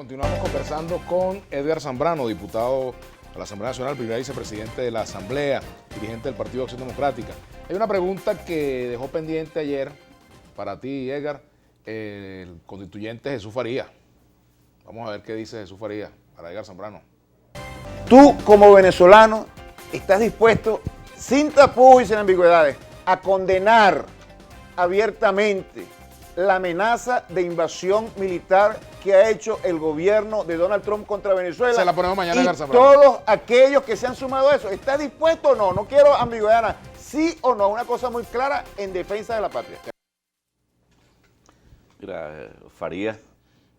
Continuamos conversando con Edgar Zambrano, diputado a la Asamblea Nacional, primer vicepresidente de la Asamblea, dirigente del Partido Acción Democrática. Hay una pregunta que dejó pendiente ayer para ti, Edgar, el constituyente Jesús Farías. Vamos a ver qué dice Jesús Farías para Edgar Zambrano. Tú, como venezolano, estás dispuesto, sin tapujos y sin ambigüedades, a condenar abiertamente la amenaza de invasión militar que ha hecho el gobierno de Donald Trump contra Venezuela. Se la ponemos mañana, y Edgar Zambrano. todos aquellos que se han sumado a eso, ¿estás dispuesto o no? No quiero ambigüedad, sí o no, una cosa muy clara en defensa de la patria. Mira, Farías,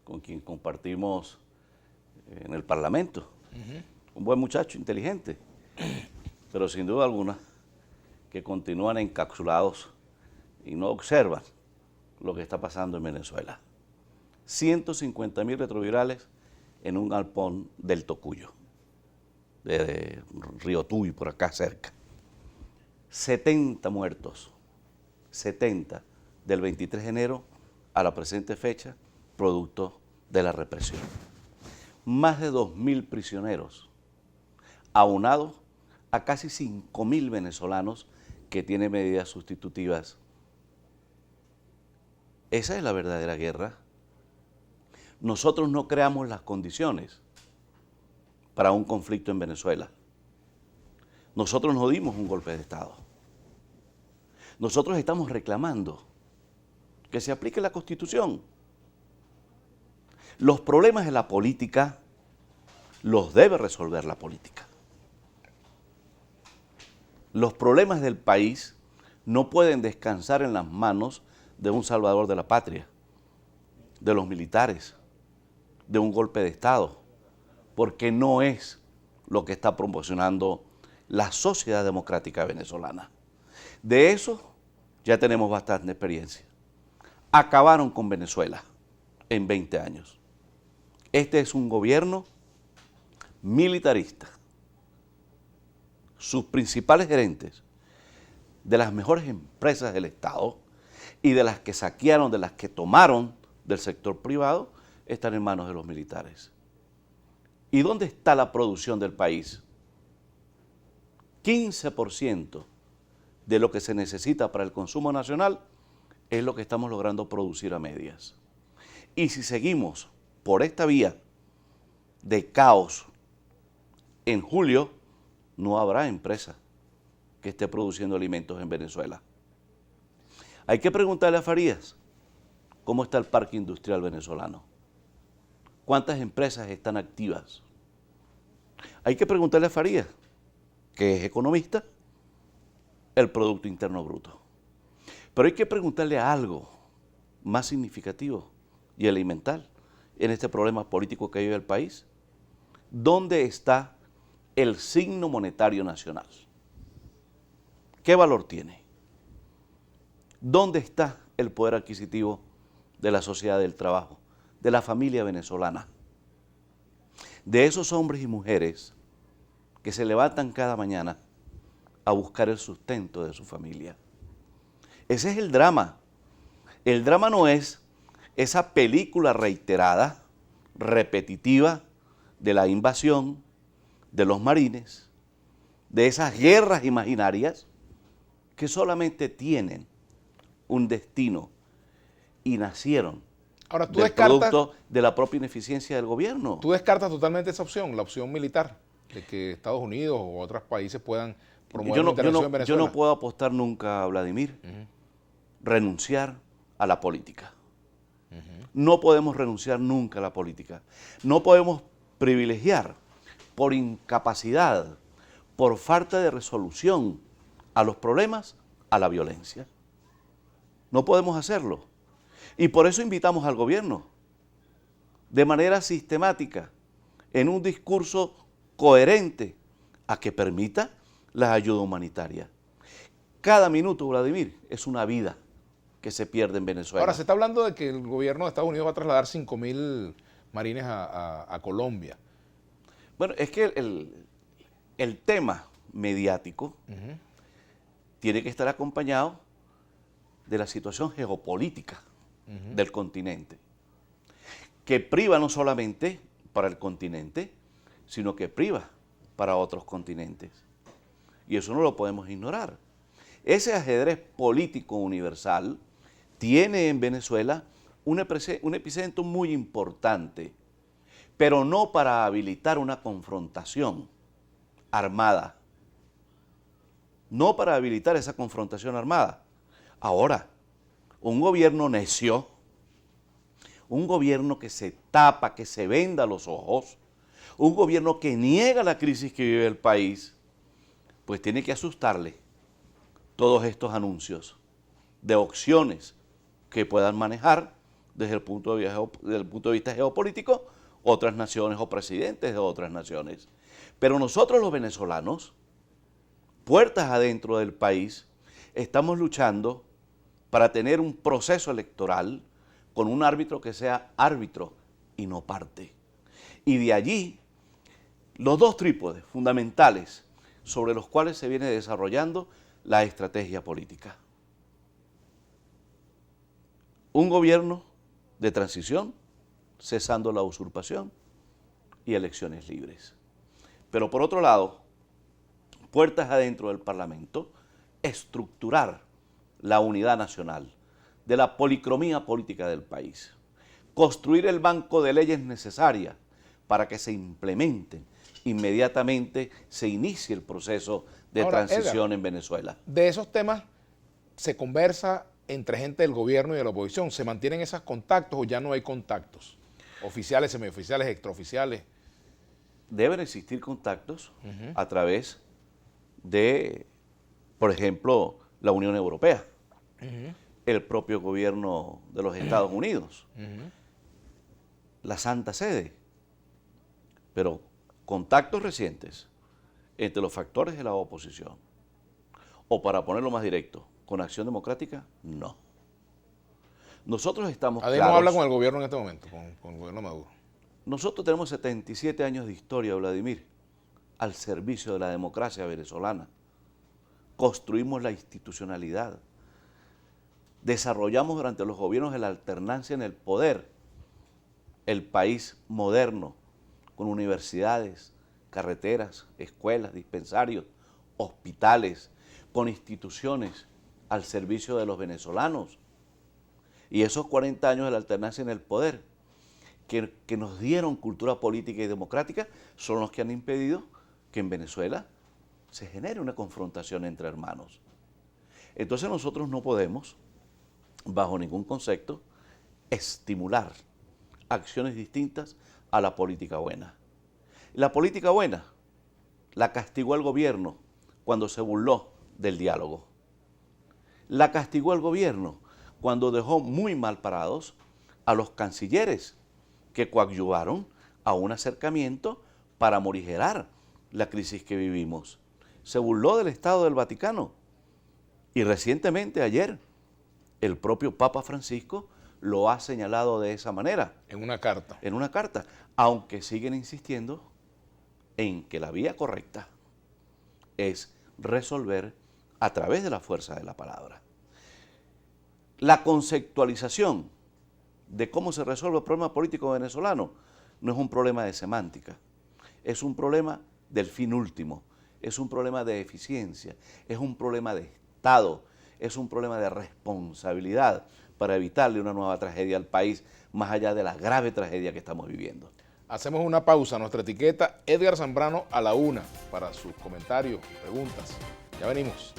con quien compartimos en el Parlamento, un buen muchacho, inteligente, pero sin duda alguna que continúan encapsulados y no observan lo que está pasando en Venezuela. 150.000 retrovirales en un galpón del Tocuyo, de Río Tuy, por acá cerca. 70 muertos, 70 del 23 de enero a la presente fecha, producto de la represión. Más de 2.000 prisioneros, aunados a casi 5.000 venezolanos que tienen medidas sustitutivas. Esa es la verdadera guerra. Nosotros no creamos las condiciones para un conflicto en Venezuela. Nosotros no dimos un golpe de Estado. Nosotros estamos reclamando que se aplique la Constitución. Los problemas de la política los debe resolver la política. Los problemas del país no pueden descansar en las manos de un salvador de la patria, de los militares, de un golpe de Estado, porque no es lo que está promocionando la sociedad democrática venezolana. De eso ya tenemos bastante experiencia. Acabaron con Venezuela en 20 años. Este es un gobierno militarista. Sus principales gerentes de las mejores empresas del Estado y de las que saquearon, de las que tomaron del sector privado, están en manos de los militares. ¿Y dónde está la producción del país? 15% de lo que se necesita para el consumo nacional es lo que estamos logrando producir a medias. Y si seguimos por esta vía de caos, en julio no habrá empresa que esté produciendo alimentos en Venezuela. Hay que preguntarle a Farías cómo está el parque industrial venezolano. ¿Cuántas empresas están activas? Hay que preguntarle a Farías, que es economista, el Producto Interno Bruto. Pero hay que preguntarle a algo más significativo y elemental en este problema político que vive el país. ¿Dónde está el signo monetario nacional? ¿Qué valor tiene? ¿Dónde está el poder adquisitivo de la sociedad del trabajo, de la familia venezolana? De esos hombres y mujeres que se levantan cada mañana a buscar el sustento de su familia. Ese es el drama. El drama no es esa película reiterada, repetitiva, de la invasión, de los marines, de esas guerras imaginarias que solamente tienen un destino y nacieron Ahora, del producto de la propia ineficiencia del gobierno. ¿Tú descartas totalmente esa opción, la opción militar, de que Estados Unidos u otros países puedan promover una intervención en Venezuela? Yo no puedo apostar nunca, Vladimir, renunciar a la política. No podemos renunciar nunca a la política. No podemos privilegiar por incapacidad, por falta de resolución a los problemas, a la violencia. No podemos hacerlo. Y por eso invitamos al gobierno, de manera sistemática, en un discurso coherente, a que permita la ayuda humanitaria. Cada minuto, Vladimir, es una vida que se pierde en Venezuela. Ahora, se está hablando de que el gobierno de Estados Unidos va a trasladar 5.000 marines a Colombia. Bueno, es que el tema mediático tiene que estar acompañado de la situación geopolítica del continente. que priva no solamente para el continente, sino que priva para otros continentes. Y eso no lo podemos ignorar. Ese ajedrez político universal tiene en Venezuela un epicentro muy importante, pero no para habilitar una confrontación armada. No para habilitar esa confrontación armada. Ahora, un gobierno necio, un gobierno que se tapa, que se venda los ojos, un gobierno que niega la crisis que vive el país, pues tiene que asustarle todos estos anuncios de opciones que puedan manejar desde el punto de vista geopolítico otras naciones o presidentes de otras naciones. Pero nosotros los venezolanos, puertas adentro del país, estamos luchando para tener un proceso electoral con un árbitro que sea árbitro y no parte. Y de allí, los dos trípodes fundamentales sobre los cuales se viene desarrollando la estrategia política. Un gobierno de transición, cesando la usurpación y elecciones libres. Pero por otro lado, puertas adentro del Parlamento, estructurar la unidad nacional de la policromía política del país, construir el banco de leyes necesarias para que se implementen inmediatamente, se inicie el proceso de transición en Venezuela. De esos temas se conversa entre gente del gobierno y de la oposición. ¿Se mantienen esos contactos o ya no hay contactos? Oficiales, semioficiales, extraoficiales. Deben existir contactos a través de, por ejemplo, la Unión Europea, el propio gobierno de los Estados Unidos, la Santa Sede, pero contactos recientes entre los factores de la oposición, o para ponerlo más directo, con Acción Democrática, no. Nosotros estamos Además claros. habla con el gobierno en este momento, con el gobierno Maduro. Nosotros tenemos 77 años de historia, Vladimir, al servicio de la democracia venezolana. Construimos la institucionalidad. Desarrollamos durante los gobiernos de la alternancia en el poder el país moderno, con universidades, carreteras, escuelas, dispensarios, hospitales, con instituciones al servicio de los venezolanos. Y esos 40 años de la alternancia en el poder, que nos dieron cultura política y democrática, son los que han impedido que en Venezuela se genere una confrontación entre hermanos. Entonces nosotros no podemos, bajo ningún concepto, estimular acciones distintas a la política buena. La política buena la castigó el gobierno cuando se burló del diálogo. La castigó el gobierno cuando dejó muy mal parados a los cancilleres que coadyuvaron a un acercamiento para morigerar la crisis que vivimos. Se burló del Estado del Vaticano. Y recientemente, ayer, el propio Papa Francisco lo ha señalado de esa manera. En una carta. En una carta, aunque siguen insistiendo en que la vía correcta es resolver a través de la fuerza de la palabra. La conceptualización de cómo se resuelve el problema político venezolano no es un problema de semántica, es un problema del fin último, es un problema de eficiencia, es un problema de Estado, es un problema de responsabilidad para evitarle una nueva tragedia al país, más allá de la grave tragedia que estamos viviendo. Hacemos una pausa, nuestra etiqueta Edgar Zambrano a la 1 para sus comentarios y preguntas. Ya venimos.